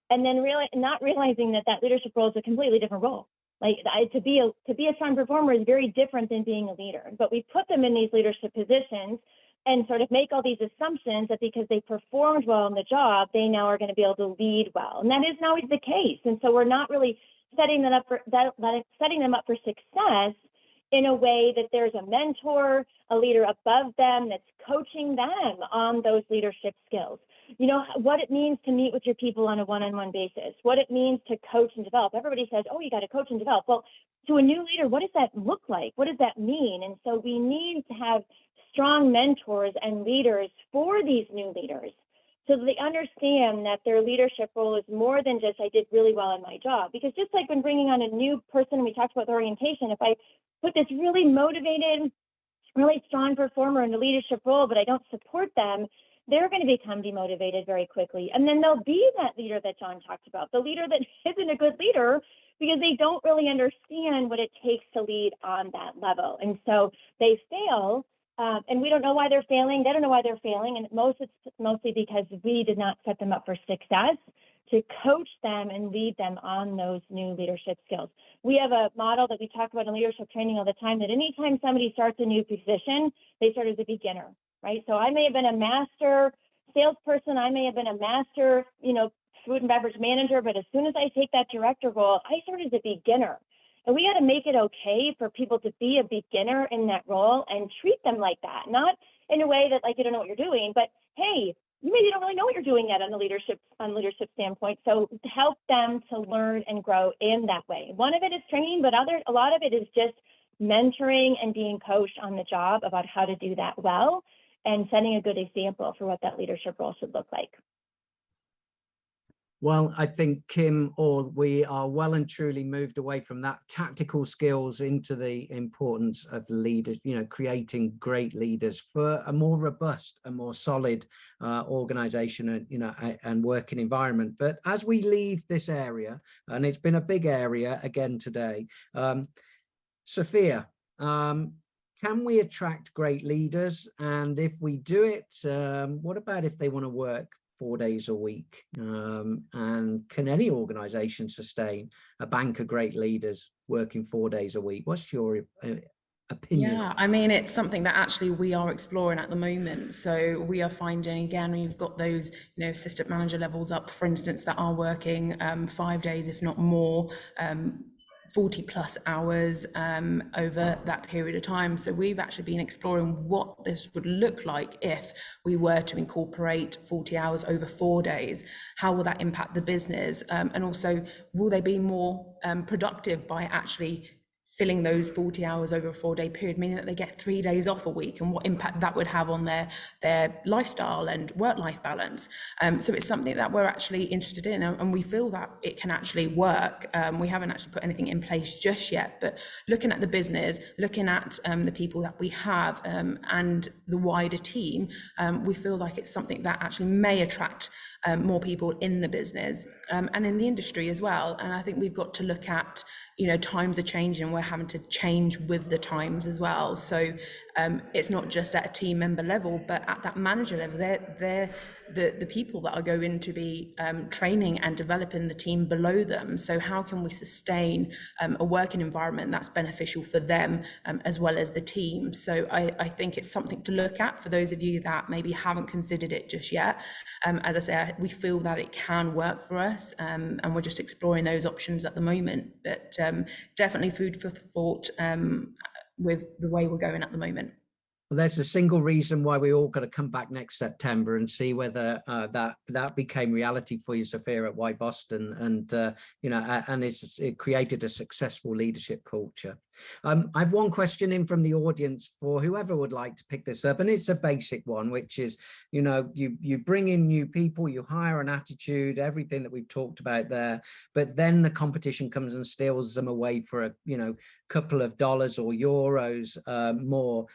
and then not realizing that leadership role is a completely different role. Like to be a strong performer is very different than being a leader. But we put them in these leadership positions and sort of make all these assumptions that because they performed well in the job, they now are going to be able to lead well. And that isn't always the case. And so we're not really setting them up for success in a way that there's a mentor, a leader above them that's coaching them on those leadership skills. What it means to meet with your people on a one-on-one basis, what it means to coach and develop. Everybody says, oh, you got to coach and develop. Well, to a new leader, what does that look like? What does that mean? And so we need to have strong mentors and leaders for these new leaders so that they understand that their leadership role is more than just, I did really well in my job. Because just like when bringing on a new person, we talked about the orientation, if I put this really motivated, really strong performer in a leadership role, but I don't support them, they're going to become demotivated very quickly. And then they'll be that leader that John talked about, the leader that isn't a good leader because they don't really understand what it takes to lead on that level. And so they fail, and we don't know why they're failing. They don't know why they're failing. And it's mostly because we did not set them up for success to coach them and lead them on those new leadership skills. We have a model that we talk about in leadership training all the time, that anytime somebody starts a new position, they start as a beginner. Right. So I may have been a master salesperson. I may have been a master, food and beverage manager. But as soon as I take that director role, I start as a beginner. And we got to make it okay for people to be a beginner in that role and treat them like that. Not in a way that like you don't know what you're doing, but hey, you maybe don't really know what you're doing yet on leadership standpoint. So help them to learn and grow in that way. One of it is training, but a lot of it is just mentoring and being coached on the job about how to do that well, and setting a good example for what that leadership role should look like. Well, I think, Kim, we are well and truly moved away from that tactical skills into the importance of leaders, creating great leaders for a more robust, a more solid organization and working environment. But as we leave this area, and it's been a big area again today, Sophia, can we attract great leaders? And if we do it, what about if they want to work 4 days a week? And can any organization sustain a bank of great leaders working 4 days a week? What's your opinion? Yeah, I mean, it's something that actually we are exploring at the moment. So we are finding, again, we've got those, assistant manager levels up, for instance, that are working 5 days, if not more, 40 plus hours over that period of time. So we've actually been exploring what this would look like if we were to incorporate 40 hours over 4 days. How will that impact the business? And also, will they be more productive by actually filling those 40 hours over a 4-day period, meaning that they get 3 days off a week, and what impact that would have on their lifestyle and work-life balance. So it's something that we're actually interested in, and we feel that it can actually work. We haven't actually put anything in place just yet, but looking at the business, looking at the people that we have and the wider team, we feel like it's something that actually may attract more people in the business and in the industry as well. And I think we've got to look at, times are changing, we're having to change with the times as well. So it's not just at a team member level, but at that manager level, they're the people that are going to be training and developing the team below them. So how can we sustain a working environment that's beneficial for them as well as the team? So I think it's something to look at for those of you that maybe haven't considered it just yet. As I say, we feel that it can work for us, and we're just exploring those options at the moment. But definitely food for thought with the way we're going at the moment. Well, there's a single reason why we all got to come back next September and see whether that became reality for you, Sophia, at Wyboston, and it created a successful leadership culture. I have one question in from the audience for whoever would like to pick this up, and it's a basic one, which is, you bring in new people, you hire an attitude, everything that we've talked about there, but then the competition comes and steals them away for a couple of dollars or euros more.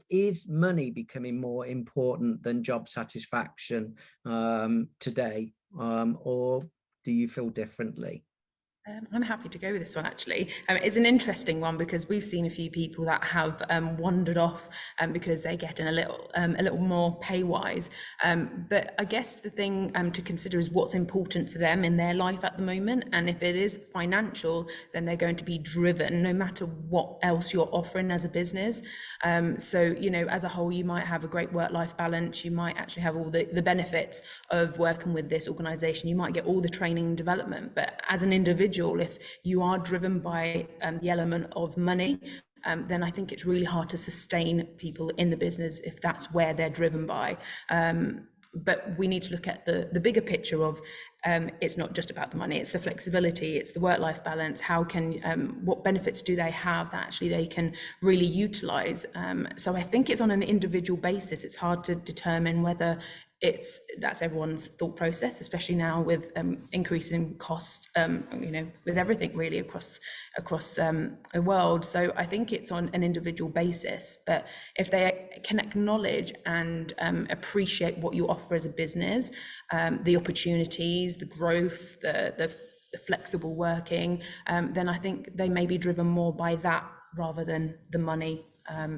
Is money becoming more important than job satisfaction today, or do you feel differently? I'm happy to go with this one, actually. It's an interesting one because we've seen a few people that have wandered off because they're getting a little more pay-wise. But I guess the thing to consider is what's important for them in their life at the moment. And if it is financial, then they're going to be driven no matter what else you're offering as a business. So, as a whole, you might have a great work-life balance. You might actually have all the benefits of working with this organization. You might get all the training and development. But as an individual, if you are driven by the element of money, then I think it's really hard to sustain people in the business if that's where they're driven by. But we need to look at the bigger picture of it's not just about the money, it's the flexibility, it's the work-life balance. How can what benefits do they have that actually they can really utilize? So I think it's on an individual basis. It's hard to determine whether that's everyone's thought process, especially now with increasing cost, with everything really across the world. So I think it's on an individual basis, but if they can acknowledge and appreciate what you offer as a business, the opportunities, the growth, the flexible working, then I think they may be driven more by that rather than the money,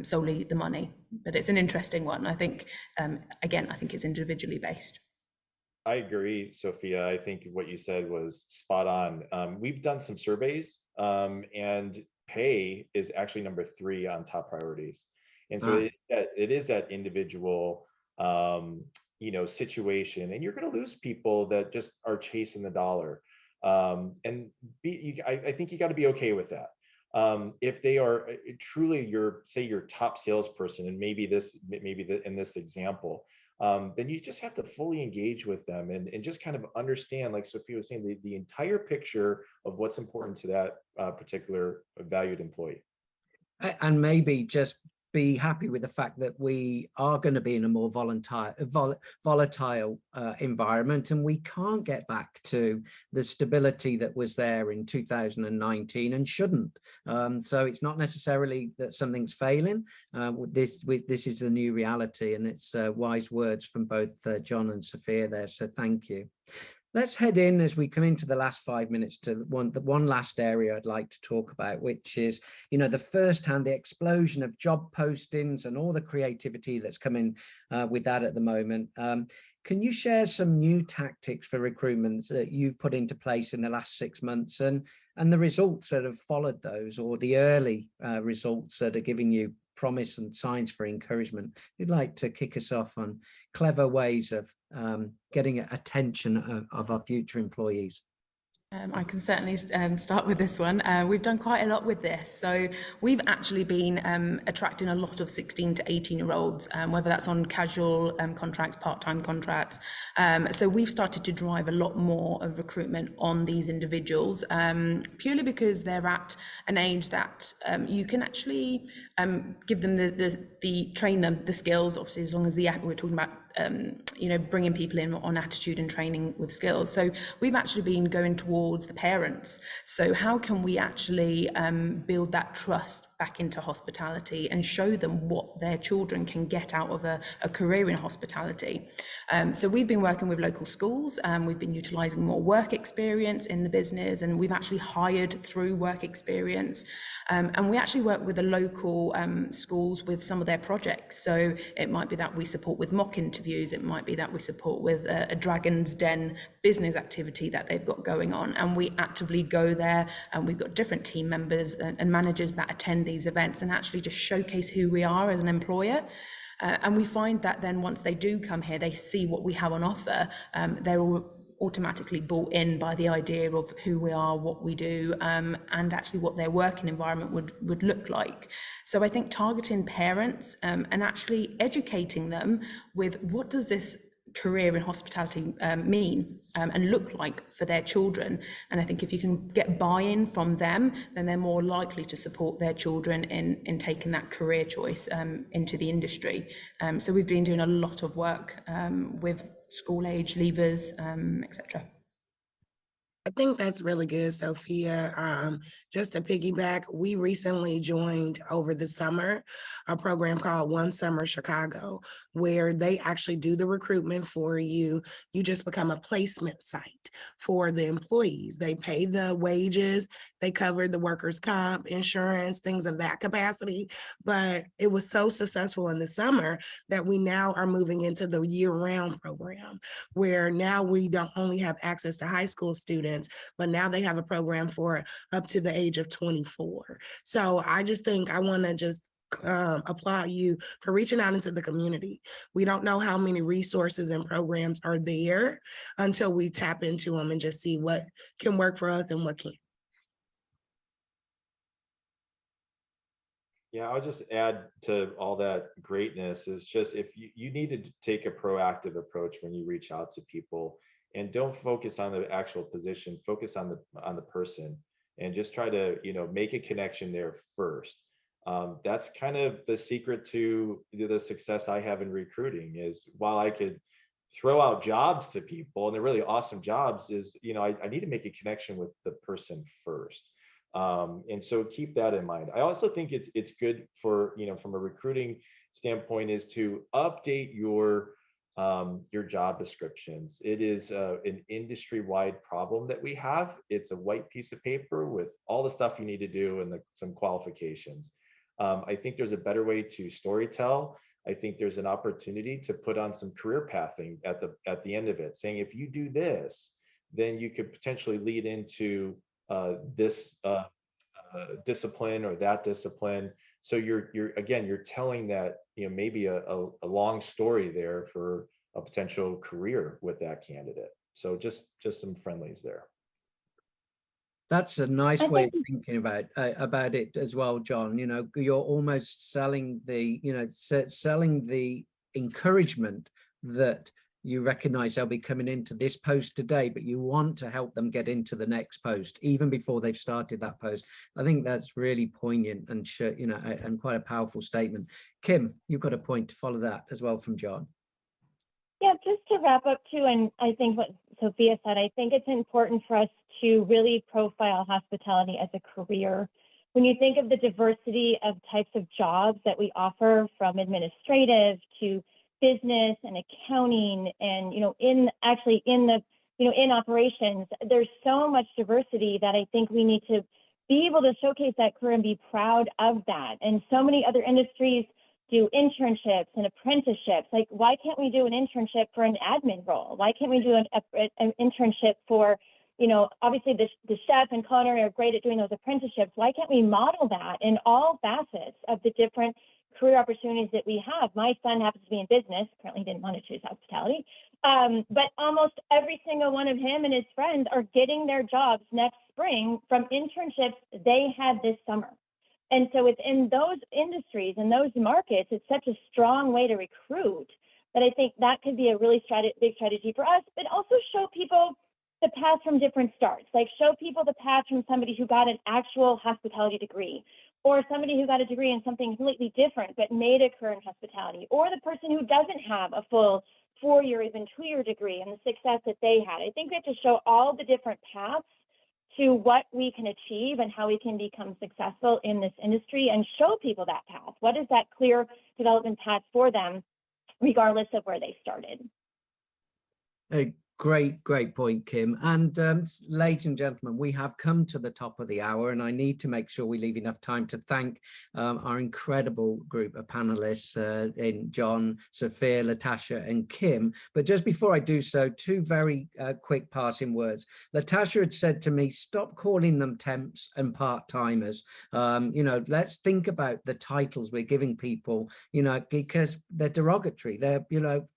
solely the money. But it's an interesting one. I think, again, I think it's individually based. I agree, Sophia. I think what you said was spot on. We've done some surveys, and pay is actually number 3 on top priorities. And so it is that individual, situation, and you're going to lose people that just are chasing the dollar. I think you got to be okay with that. If they are truly your top salesperson, and maybe in this example, then you just have to fully engage with them and just kind of understand, like Sophia was saying, the entire picture of what's important to that particular valued employee. And maybe just be happy with the fact that we are going to be in a more volatile environment, and we can't get back to the stability that was there in 2019 and shouldn't. So it's not necessarily that something's failing. This is the new reality, and it's wise words from both John and Sophia there. So thank you. Let's head in as we come into the last 5 minutes to the one last area I'd like to talk about, which is, the firsthand, the explosion of job postings and all the creativity that's coming with that at the moment. Can you share some new tactics for recruitment that you've put into place in the last 6 months and the results that have followed those, or the early results that are giving you promise and signs for encouragement? You'd like to kick us off on clever ways of getting attention of our future employees? I can certainly start with this one. We've done quite a lot with this. So we've actually been attracting a lot of 16 to 18-year-olds, whether that's on casual contracts, part-time contracts. So we've started to drive a lot more of recruitment on these individuals, purely because they're at an age that you can actually give them train them the skills, obviously, as long as we're talking about bringing people in on attitude and training with skills. So we've actually been going towards the parents. So how can we actually build that trust back into hospitality and show them what their children can get out of a career in hospitality? So we've been working with local schools, we've been utilising more work experience in the business, and we've actually hired through work experience. And we actually work with the local schools with some of their projects. So it might be that we support with mock interviews, it might be that we support with a Dragon's Den business activity that they've got going on, and we actively go there, and we've got different team members and managers that attend these events and actually just showcase who we are as an employer. And we find that then once they do come here, they see what we have on offer, they're all automatically bought in by the idea of who we are, what we do, and actually what their working environment would look like. So I think targeting parents and actually educating them with what does this career in hospitality mean and look like for their children. And I think if you can get buy-in from them, then they're more likely to support their children in taking that career choice into the industry. So we've been doing a lot of work with school age leavers, etc. I think that's really good, Sophia. Just to piggyback, we recently joined over the summer a program called One Summer Chicago, where they actually do the recruitment for you. You just become a placement site for the employees. They pay the wages, they cover the workers' comp, insurance, things of that capacity. But it was so successful in the summer that we now are moving into the year-round program, where now we don't only have access to high school students, but now they have a program for up to the age of 24. So I just think I want to just applaud you for reaching out into the community. We don't know how many resources and programs are there until we tap into them and just see what can work for us and what can't. Yeah, I'll just add to all that greatness is just if you need to take a proactive approach when you reach out to people, and don't focus on the actual position, focus on the person, and just try to make a connection there first. That's kind of the secret to the success I have in recruiting is while I could throw out jobs to people and they're really awesome jobs is, I need to make a connection with the person first. And so keep that in mind. I also think it's good for, from a recruiting standpoint is to update your job descriptions. It is an industry-wide problem that we have. It's a white piece of paper with all the stuff you need to do and some qualifications. I think there's a better way to storytell. I think there's an opportunity to put on some career pathing at the end of it, saying if you do this, then you could potentially lead into this discipline or that discipline. So you're telling that maybe a long story there for a potential career with that candidate. So just some friendlies there. That's a nice way of thinking about it as well, John. You're almost selling the encouragement that you recognize they'll be coming into this post today, but you want to help them get into the next post even before they've started that post. I think that's really poignant and and quite a powerful statement. Kim, you've got a point to follow that as well from John. Yeah, just to wrap up too, and I think what Sophia said, I think it's important for us to really profile hospitality as a career. When you think of the diversity of types of jobs that we offer, from administrative to business and accounting, and in operations, there's so much diversity that I think we need to be able to showcase that career and be proud of that. And so many other industries do internships and apprenticeships. Like, why can't we do an internship for an admin role? Why can't we do an internship for, obviously the chef and culinary are great at doing those apprenticeships. Why can't we model that in all facets of the different career opportunities that we have? My son happens to be in business. Currently didn't want to choose hospitality. But almost every single one of him and his friends are getting their jobs next spring from internships they had this summer. And so within those industries and those markets, it's such a strong way to recruit that I think that could be a really big strategy for us, but also show people the path from different starts, like show people the path from somebody who got an actual hospitality degree, or somebody who got a degree in something completely different, but made a career in hospitality, or the person who doesn't have a full 4-year, even 2-year degree and the success that they had. I think we have to show all the different paths to what we can achieve and how we can become successful in this industry, and show people that path. What is that clear development path for them, regardless of where they started? A great point, Kim. And ladies and gentlemen, we have come to the top of the hour, and I need to make sure we leave enough time to thank our incredible group of panelists in John, Sophia, Latasha, and Kim. But just before I do so, 2 very quick passing words. Latasha had said to me, stop calling them temps and part-timers. Let's think about the titles we're giving people, because they're derogatory. They're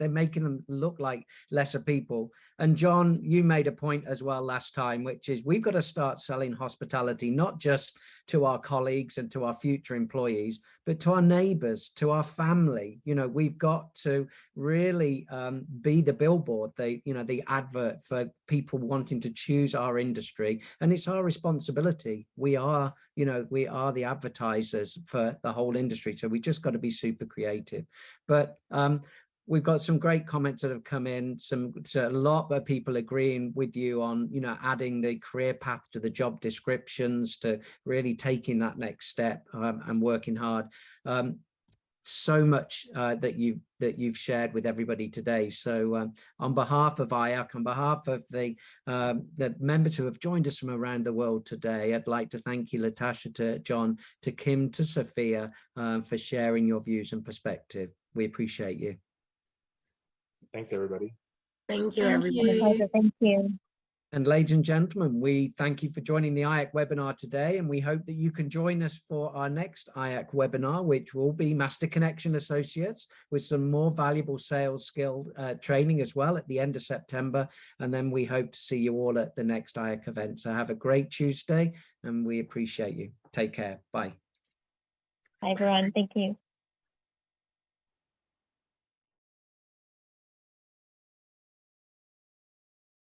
making them look like lesser people. And John, you made a point as well last time, which is we've got to start selling hospitality, not just to our colleagues and to our future employees, but to our neighbors, to our family. You know, we've got to really be the billboard, the advert for people wanting to choose our industry. And it's our responsibility. We are the advertisers for the whole industry. So we just got to be super creative. But we've got some great comments that have come in, a lot of people agreeing with you on, adding the career path to the job descriptions, to really taking that next step and working hard. So much that you've shared with everybody today. So on behalf of IACC, on behalf of the members who have joined us from around the world today, I'd like to thank you, Latasha, to John, to Kim, to Sophia, for sharing your views and perspective. We appreciate you. Thanks, everybody. Thank you, Thank everybody. you. Thank you. And ladies and gentlemen, we thank you for joining the IACC webinar today, and we hope that you can join us for our next IACC webinar, which will be Master Connection Associates, with some more valuable sales skill training as well at the end of September. And then we hope to see you all at the next IACC event. So have a great Tuesday, and we appreciate you. Take care. Bye. Hi, everyone. Thank you.